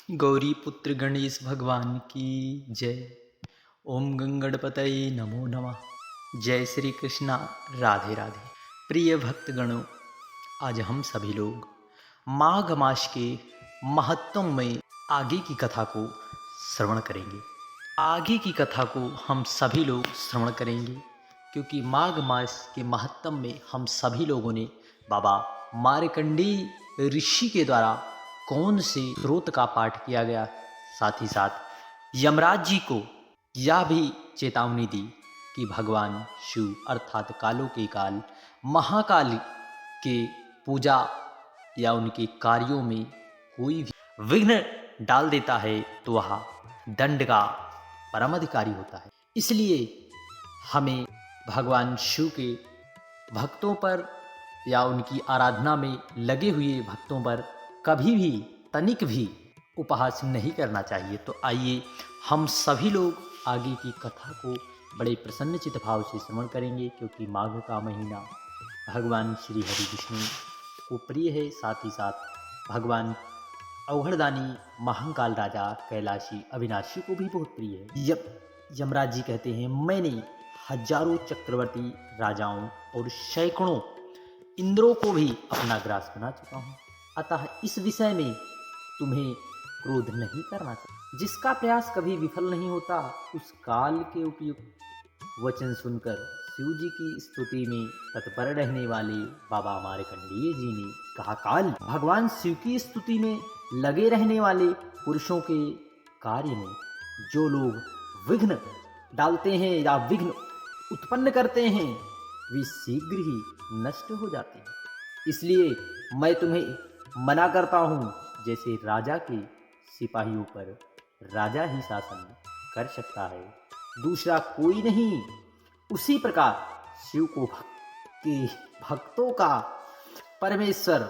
गौरी पुत्र गणेश भगवान की जय। ओम गंगणपतये नमो नमः। जय श्री कृष्णा। राधे राधे। प्रिय भक्तगणों, आज हम सभी लोग माघ मास के महत्व में आगे की कथा को श्रवण करेंगे। आगे की कथा को हम सभी लोग श्रवण करेंगे क्योंकि माघ मास के महत्व में हम सभी लोगों ने बाबा मार्कंडेय ऋषि के द्वारा कौन से स्रोत का पाठ किया गया, साथ ही साथ यमराज जी को यह भी चेतावनी दी कि भगवान शिव अर्थात कालों के काल महाकाल के पूजा या उनके कार्यों में कोई भी विघ्न डाल देता है तो वह दंड का परम अधिकारी होता है। इसलिए हमें भगवान शिव के भक्तों पर या उनकी आराधना में लगे हुए भक्तों पर कभी भी तनिक भी उपहास नहीं करना चाहिए। तो आइए हम सभी लोग आगे की कथा को बड़े प्रसन्नचित भाव से श्रवण करेंगे क्योंकि माघ का महीना भगवान श्री हरि विष्णु को प्रिय है, साथ ही साथ भगवान अवघड़दानी महाकाल राजा कैलाशी अविनाशी को भी बहुत प्रिय है। यमराज जी कहते हैं, मैंने हजारों चक्रवर्ती राजाओं और सैकड़ों इंद्रों को भी अपना ग्रास बना चुका हूँ, अतः इस विषय में तुम्हें क्रोध नहीं करना चाहिए। जिसका प्रयास कभी विफल नहीं होता, उस काल के उपयुक्त वचन सुनकर शिव जी की स्तुति में तत्पर रहने वाले बाबा मार्कंडेय जी ने कहा, काल भगवान शिव की स्तुति में लगे रहने वाले पुरुषों के कार्य में जो लोग विघ्न डालते हैं या विघ्न उत्पन्न करते हैं वे शीघ्र ही नष्ट हो जाते हैं। इसलिए मैं तुम्हें मना करता हूँ, जैसे राजा के सिपाहियों पर राजा ही शासन कर सकता है, दूसरा कोई नहीं, उसी प्रकार शिव के भक्तों का परमेश्वर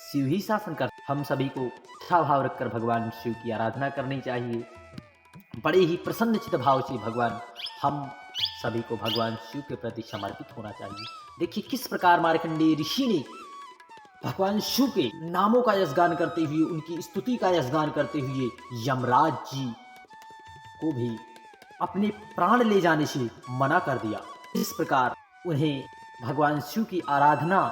शिव ही शासन कर। हम सभी को अच्छा भाव रखकर भगवान शिव की आराधना करनी चाहिए। बड़े ही प्रसन्नचित भाव से भगवान हम सभी को भगवान शिव के प्रति समर्पित होना चाहिए। देखिए किस प्रकार मार्कंडेय ऋषि ने भगवान शिव के नामों का यशगान करते हुए, उनकी स्तुति का यशगान करते हुए यमराज जी को भी अपने प्राण ले जाने से मना कर दिया। इस प्रकार उन्हें भगवान शिव की आराधना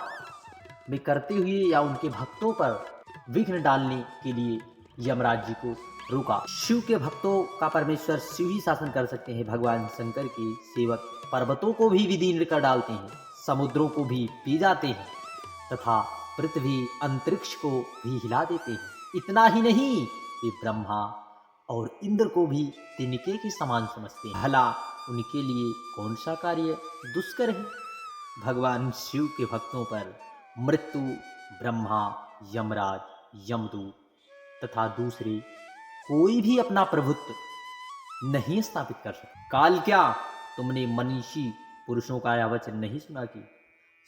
में करते हुए या उनके भक्तों पर विघ्न डालने के लिए यमराज जी को रोका। शिव के भक्तों का परमेश्वर शिव ही शासन कर सकते हैं। भगवान शंकर के सेवक पर्वतों को भी विदीर्ण कर डालते हैं, समुद्रों को भी पी जाते हैं तथा पृथ्वी अंतरिक्ष को भी हिला देते हैं। इतना ही नहीं, वे ब्रह्मा और इंद्र को भी तिनके के समान समझते हैं। भला उनके लिए कौन सा कार्य दुष्कर है। भगवान शिव के भक्तों पर मृत्यु ब्रह्मा, यमराज, यमदूत तथा दूसरे कोई भी अपना प्रभुत्व नहीं स्थापित कर सकता। काल क्या, तुमने मनीषी पुरुषों का यह वचन नहीं सुना कि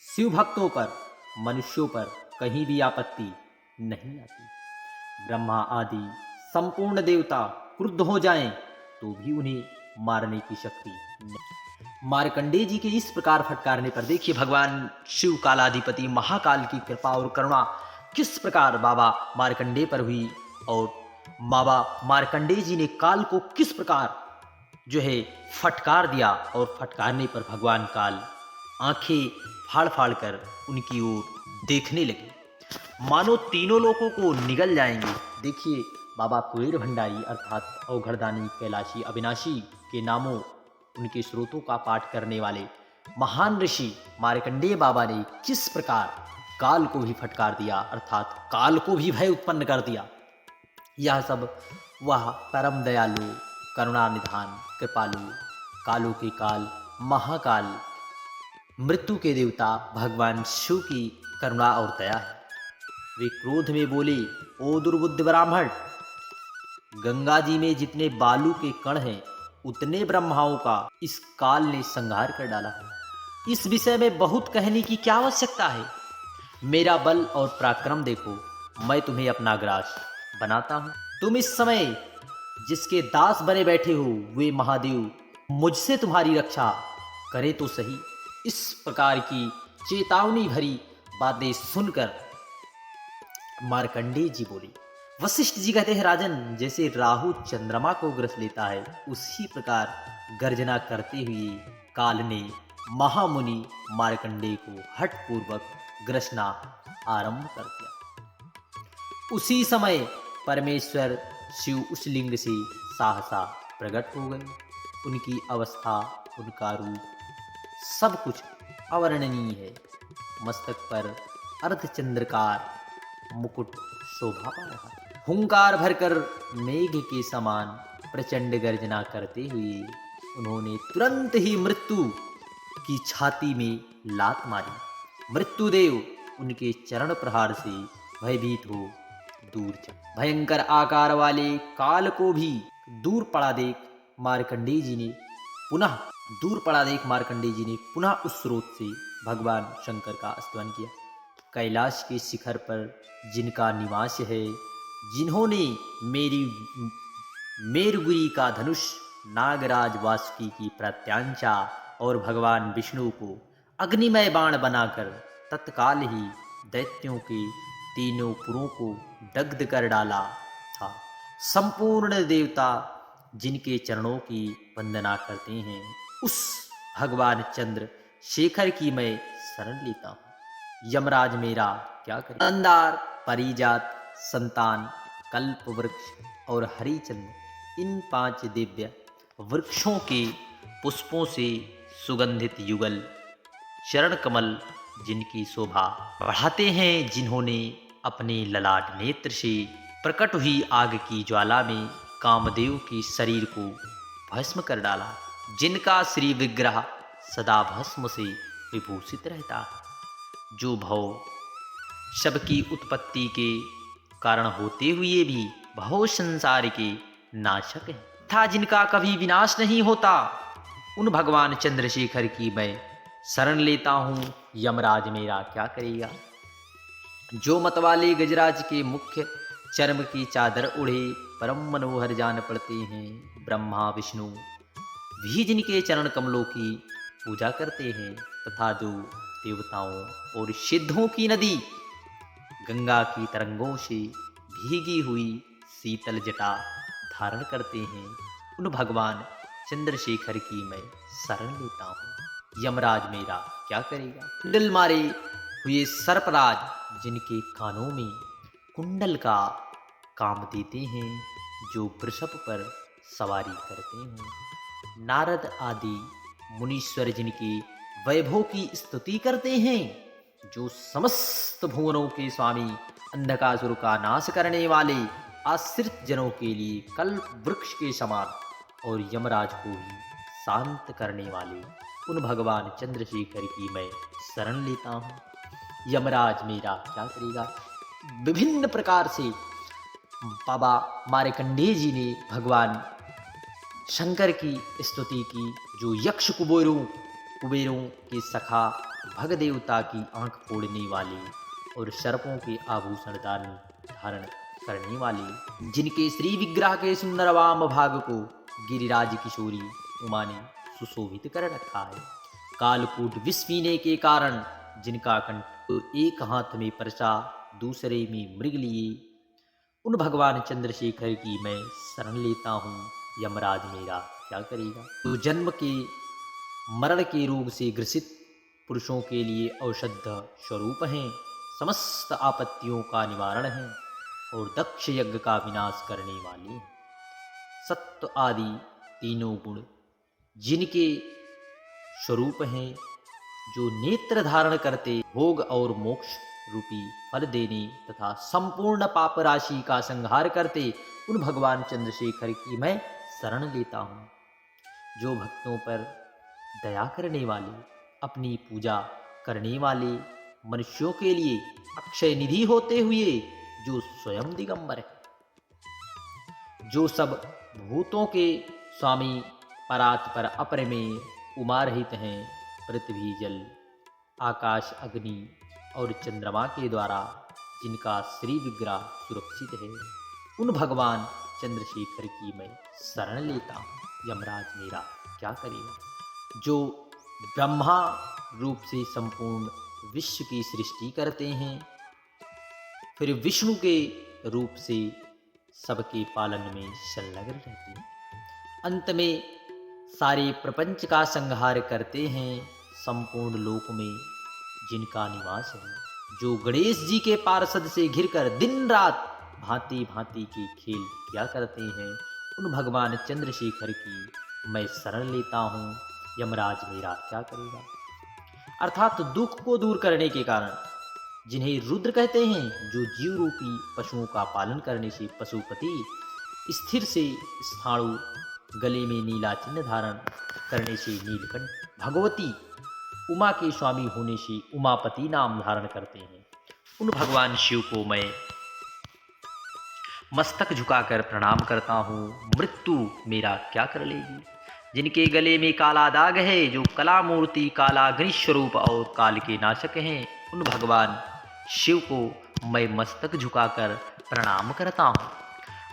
शिव भक्तों पर मनुष्यों पर कहीं भी आपत्ति नहीं आती। ब्रह्मा आदि संपूर्ण देवता क्रुद्ध हो जाएं तो भी उन्हें मारने की शक्ति नहीं। मार्कंडेय जी के इस प्रकार फटकारने पर देखिए भगवान शिव कालाधिपति महाकाल की कृपा और करुणा किस प्रकार बाबा मार्कंडेय पर हुई और बाबा मार्कंडेय जी ने काल को किस प्रकार जो है फटकार दिया और फटकारने पर भगवान काल आंखें फाड़ फाड़ कर उनकी ओर देखने लगे, मानो तीनों लोगों को निगल जाएंगे। देखिए बाबा कुबेर भंडारी अर्थात अवघड़दानी कैलाशी अविनाशी के नामों उनके स्रोतों का पाठ करने वाले महान ऋषि मार्कंडेय बाबा ने किस प्रकार काल को भी फटकार दिया अर्थात काल को भी भय उत्पन्न कर दिया। यह सब वह परम दयालु करुणा निधान कृपालु कालों के काल महाकाल मृत्यु के देवता भगवान शिव की करुणा और दया है। वे क्रोध में बोले, ओ दुर्बुद्ध ब्राह्मण, गंगा जी में जितने बालू के कण हैं उतने ब्रह्माओं का इस काल ने संहार कर डाला है। इस विषय में बहुत कहने की क्या आवश्यकता है। मेरा बल और पराक्रम देखो, मैं तुम्हें अपना ग्रास बनाता हूं। तुम इस समय जिसके दास बने बैठे हो वे महादेव मुझसे तुम्हारी रक्षा करे तो सही। इस प्रकार की चेतावनी भरी बातें सुनकर मार्कंडेय जी बोले, वशिष्ठ जी कहते हैं, राजन, जैसे राहु चंद्रमा को ग्रस लेता है, उसी प्रकार गर्जना करते हुए काल ने महामुनि मार्कंडेय को हठपूर्वक ग्रसना आरंभ कर दिया। उसी समय परमेश्वर शिव उस लिंग से सहसा प्रकट हो गए। उनकी अवस्था, उनका रूप, सब कुछ अवर्णनीय है। मस्तक पर अर्धचंद्रकार मुकुट शोभा पा रहा है। हुंकार भरकर मेघ के समान प्रचंड गर्जना करते हुए उन्होंने तुरंत ही मृत्यु की छाती में लात मारी। मृत्युदेव उनके चरण प्रहार से भयभीत हो दूर चले। भयंकर आकार वाले काल को भी दूर पड़ा देख मार्कंडेय जी ने पुनः उस स्रोत से भगवान शंकर का स्तवन किया। कैलाश के शिखर पर जिनका निवास है, जिन्होंने मेरुगिरी का धनुष नागराज वासुकी की प्रत्यांचा और भगवान विष्णु को अग्निमय बाण बनाकर तत्काल ही दैत्यों के तीनों पुरों को दग्ध कर डाला था। संपूर्ण देवता जिनके चरणों की वंदना करते हैं, उस भगवान चंद्र शेखर की मैं शरण लेता हूँ। यमराज मेरा क्या करे। अंधार, परिजात, संतान, कल्प वृक्ष और हरिचंद्र, इन 5 दिव्य वृक्षों के पुष्पों से सुगंधित युगल चरण कमल जिनकी शोभा बढ़ाते हैं, जिन्होंने अपने ललाट नेत्र से प्रकट हुई आग की ज्वाला में कामदेव के शरीर को भस्म कर डाला, जिनका श्री विग्रह सदा भस्म से विभूषित रहता है, जो भव सबकी उत्पत्ति के कारण होते हुए भी भव संसार के नाशक हैं था, जिनका कभी विनाश नहीं होता, उन भगवान चंद्रशेखर की मैं शरण लेता हूँ। यमराज मेरा क्या करेगा। जो मतवाले गजराज के मुख्य चर्म की चादर उड़े परम मनोहर जान पड़ते हैं, ब्रह्मा विष्णु भी जिनके चरण कमलों की पूजा करते हैं, तथा जो देवताओं और सिद्धों की नदी गंगा की तरंगों से भीगी हुई शीतल जटा धारण करते हैं, उन भगवान चंद्रशेखर की मैं शरण लेता हूँ। यमराज मेरा क्या करेगा। कुंडल मारे हुए सर्पराज जिनके कानों में कुंडल का काम देते हैं, जो वृषभ पर सवारी करते हैं, नारद आदि मुनीश्वर जिनके वैभव की स्तुति करते हैं, जो समस्त भुवनों के स्वामी, अंधकासुर का नाश करने वाले, आश्रित जनों के लिए कल्प वृक्ष के समान और यमराज को भी शांत करने वाले, उन भगवान चंद्रशेखर की मैं शरण लेता हूँ। यमराज मेरा क्या करेगा। विभिन्न प्रकार से बाबा मार्कंडेय जी ने भगवान शंकर की स्तुति की, जो यक्ष कुबेरों के सखा, भग देवता की आंख फोड़ने वाले और सर्पों के आभूषण धारण करने वाले, जिनके श्री विग्रह के सुंदर वाम भाग को गिरिराज किशोरी उमा ने सुशोभित कर रखा है। कालकूट विष पीने के कारण जिनका कंठ एक हाथ में परसा दूसरे में मृग लिए, उन भगवान चंद्रशेखर की मैं शरण लेता हूँ। यमराज मेरा क्या करेगा। तो जन्म के मरण के रोग से ग्रसित पुरुषों के लिए औषध स्वरूप हैं, समस्त आपत्तियों का निवारण है और दक्ष यज्ञ का विनाश करने वाले हैं। सत्व आदि तीनों गुण जिनके स्वरूप हैं, जो नेत्र धारण करते भोग और मोक्ष रूपी फल देने तथा संपूर्ण पाप राशि का संहार करते, उन भगवान चंद्रशेखर की मैं शरण लेता हूँ। जो भक्तों पर दया करने वाले, अपनी पूजा करने वाले मनुष्यों के लिए अक्षय निधि होते हुए जो स्वयं दिगंबर है, जो सब भूतों के स्वामी, परात्पर अपरमेय, उमा रहित हैं, पृथ्वी जल आकाश अग्नि और चंद्रमा के द्वारा जिनका श्री विग्रह सुरक्षित है, उन भगवान चंद्रशेखर की मैं शरण लेता हूँ। यमराज मेरा क्या करेगा। जो ब्रह्मा रूप से संपूर्ण विश्व की सृष्टि करते हैं, फिर विष्णु के रूप से सबके पालन में संलग्न रहते हैं। अंत में सारे प्रपंच का संहार करते हैं संपूर्ण लोक में जिनका निवास है, जो गणेश जी के पार्षद से घिरकर दिन रात भांति भांति के खेल किया करते हैं, उन भगवान चंद्रशेखर की मैं शरण लेता हूँ, यमराज मेरा क्या करेगा। अर्थात दुख को दूर करने के कारण, जिन्हें रुद्र कहते हैं, जो जीव रूपी पशुओं का पालन करने से पशुपति, स्थिर से स्थाणु, गले में नीला चिन्ह धारण करने से नीलकंठ, भगवती उमा के स्वामी होने से उमापति नाम धारण करते हैं, उन भगवान शिव को मैं मस्तक झुकाकर प्रणाम करता हूँ। मृत्यु मेरा क्या कर लेगी। जिनके गले में काला दाग है, जो कला मूर्ति, काला गणेश स्वरूप और काल के नाशक हैं, उन भगवान शिव को मैं मस्तक झुकाकर प्रणाम करता हूँ।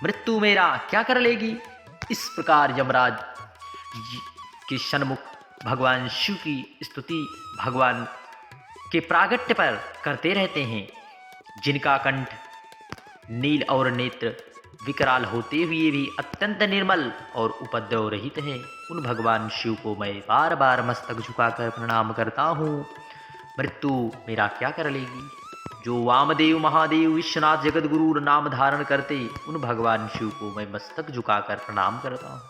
मृत्यु मेरा क्या कर लेगी। इस प्रकार यमराज के सन्मुख भगवान शिव की स्तुति भगवान के प्रागट्य पर करते रहते हैं, जिनका कंठ नील और नेत्र विकराल होते हुए भी अत्यंत निर्मल और उपद्रव रहित है, उन भगवान शिव को मैं बार बार मस्तक झुकाकर प्रणाम करता हूँ। मृत्यु मेरा क्या कर लेगी। जो वामदेव, महादेव, विश्वनाथ, जगत गुरु नाम धारण करते, उन भगवान शिव को मैं मस्तक झुकाकर प्रणाम करता हूँ।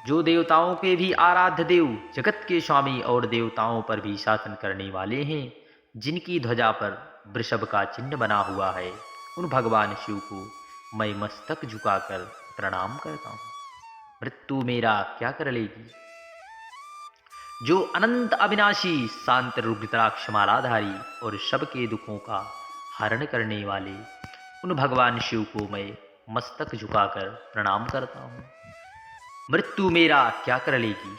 जो देवताओं के भी आराध्य देव, जगत के स्वामी और देवताओं पर भी शासन करने वाले हैं, जिनकी ध्वजा पर वृषभ का चिन्ह बना हुआ है, उन भगवान शिव को मैं मस्तक झुकाकर प्रणाम करता हूँ। मृत्यु मेरा क्या कर लेगी। जो अनंत अविनाशी, शांत, रुद्राक्ष मालाधारी और सबके दुखों का हरण करने वाले, उन भगवान शिव को मैं मस्तक झुकाकर प्रणाम करता हूँ। मृत्यु मेरा क्या कर लेगी।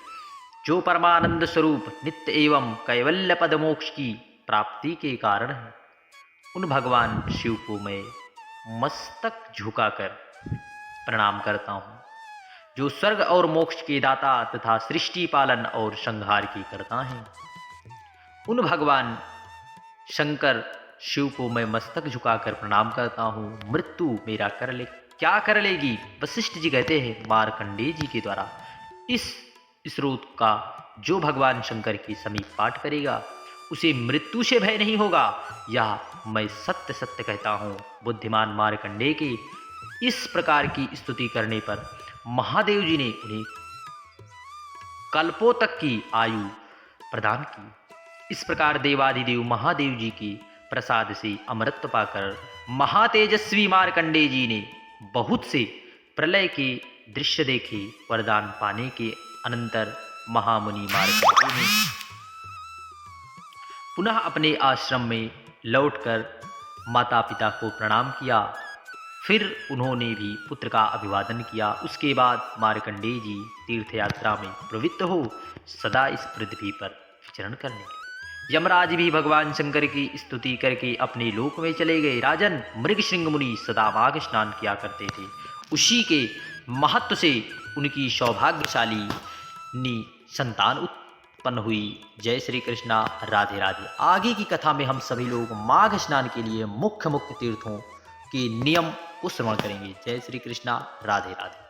जो परमानंद स्वरूप, नित्य एवं कैवल्य पद मोक्ष की प्राप्ति के कारण है, उन भगवान शिव को मैं मस्तक झुकाकर प्रणाम करता हूँ। जो स्वर्ग और मोक्ष के दाता तथा सृष्टि पालन और संहार की करता है, उन भगवान शंकर शिव को मैं मस्तक झुकाकर प्रणाम करता हूँ। मृत्यु मेरा क्या कर लेगी। वशिष्ठ जी कहते हैं मार्कंडेय जी के द्वारा, इस स्रोत का जो भगवान शंकर के समीप पाठ करेगा, उसे मृत्यु से भय नहीं होगा। यह मैं सत्य सत्य कहता हूँ। बुद्धिमान मार्कंडेय के इस प्रकार की स्तुति करने पर महादेव जी ने उन्हें कल्पों तक की आयु प्रदान की। इस प्रकार देवादिदेव महादेव जी की प्रसाद से अमृत पाकर महातेजस्वी मार्कंडेय जी ने बहुत से प्रलय के दृश्य देखे। वरदान पाने के अनंतर महामुनि मार्कंडेय ने पुनः अपने आश्रम में लौटकर माता पिता को प्रणाम किया। फिर उन्होंने भी पुत्र का अभिवादन किया। उसके बाद मार्कंडेय जी तीर्थ यात्रा में प्रवृत्त हो सदा इस पृथ्वी पर विचरण करने लगे। यमराज भी भगवान शंकर की स्तुति करके अपने लोक में चले गए। राजन, मृगशृंग मुनि सदा माघ स्नान किया करते थे। उसी के महत्व से उनकी सौभाग्यशाली संतान उत्पन्न हुई। जय श्री कृष्णा, राधे राधे। आगे की कथा में हम सभी लोग माघ स्नान के लिए मुख्य तीर्थों के नियम को श्रवण करेंगे। जय श्री कृष्णा, राधे राधे।